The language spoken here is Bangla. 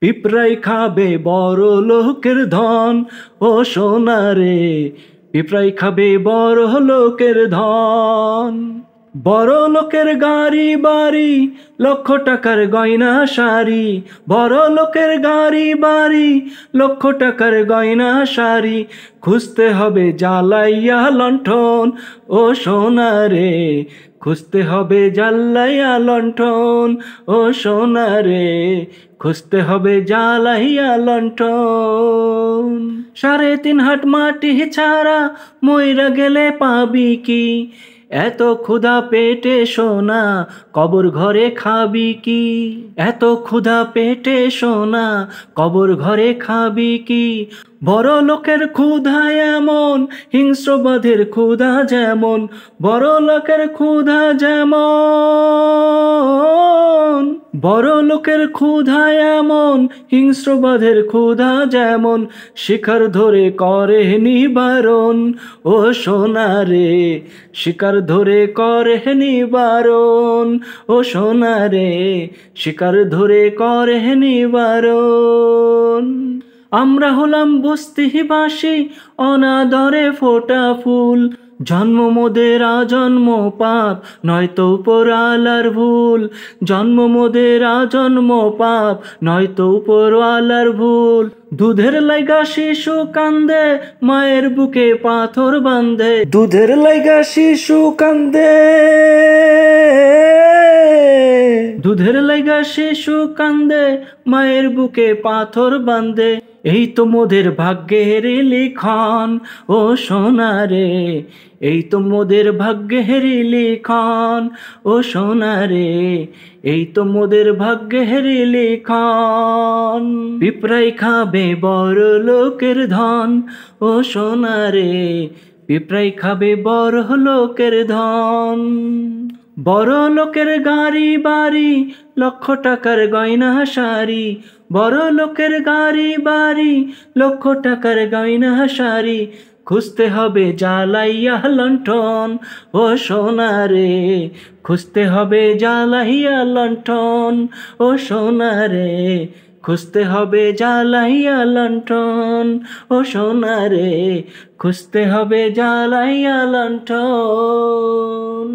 পিঁপড়াই খাবে বড় লোকের ধন, ও সোনা রে, পিঁপড়াই খাবে বড় লোকের ধন। বড় লোকের গাড়ি বাড়ি, লক্ষ টাকার গয়না শাড়ি, বড় লোকের গাড়ি বাড়ি, লক্ষ টাকার গয়না শাড়ি, খুঁজতে হবে জ্বালাইয়া লণ্ঠন, ও সোনা রে, খুঁজতে হবে জ্বালাইয়া লণ্ঠন, ও সোনা রে, খুঁজতে হবে জ্বালাইয়া লণ্ঠন। 3.5 হাত মাটি ছাড়া মইরা গেলে পাবি কি? এত ক্ষুধা পেটে সোনা, কবর ঘরে খাবি কি? এত ক্ষুধা পেটে সোনা, কবর ঘরে খাবি কি? বড় লোকের ক্ষুধা এমন, হিংস্রবাদের ক্ষুধা যেমন, বড় লোকের ক্ষুধা যেমন, বড় লোকের ক্ষুধা এমন, হিংস্রবাদের ক্ষুধা যেমন, শিকার ধরে করে নিবারণ, ও সোনা রে, শিকার ধরে করে নিবারণ, ও সোনা রে, শিকার ধরে করে নিবারণ। আমরা হলাম বস্তিবাসী, অনাদরে ফোটা ফুল, জন্ম মোদের আজন্ম পাপ, নয়তো উপরওয়ালার ভুল, জন্ম মোদের আজন্ম পাপ, নয়তো উপরওয়ালার ভুল। দুধের লাইগা শিশু কান্দে, মায়ের বুকে পাথর বাঁধে, দুধের লাইগা শিশু কান্দে, দুধের লাইগা শিশু কান্দে, মায়ের বুকে পাথর বাঁধে। এই তো মোদের ভাগ্যের লিখন, ও সোনা রে, এই তো মোদের ভাগ্যের লিখন, ও সোনা রে, এই তো মোদের ভাগ্যের লিখন। পিঁপড়াই খাবে বড় লোকের ধন, ও সোনা রে, পিঁপড়াই খাবে বড় লোকের ধন। বড় লোকের গাড়ি বাড়ি, লক্ষ টাকার গয়না শাড়ি, বড় লোকের গাড়ি বাড়ি, লক্ষ টাকার গয়না শাড়ি, খুঁজতে হবে জ্বালাইয়া লণ্ঠন, ও সোনা রে, খুঁজতে হবে জ্বালাইয়া লণ্ঠন, ও সোনা রে, খুঁজতে হবে জ্বালাইয়া লণ্ঠন, ও সোনা রে, খুঁজতে হবে জ্বালাইয়া লণ্ঠন।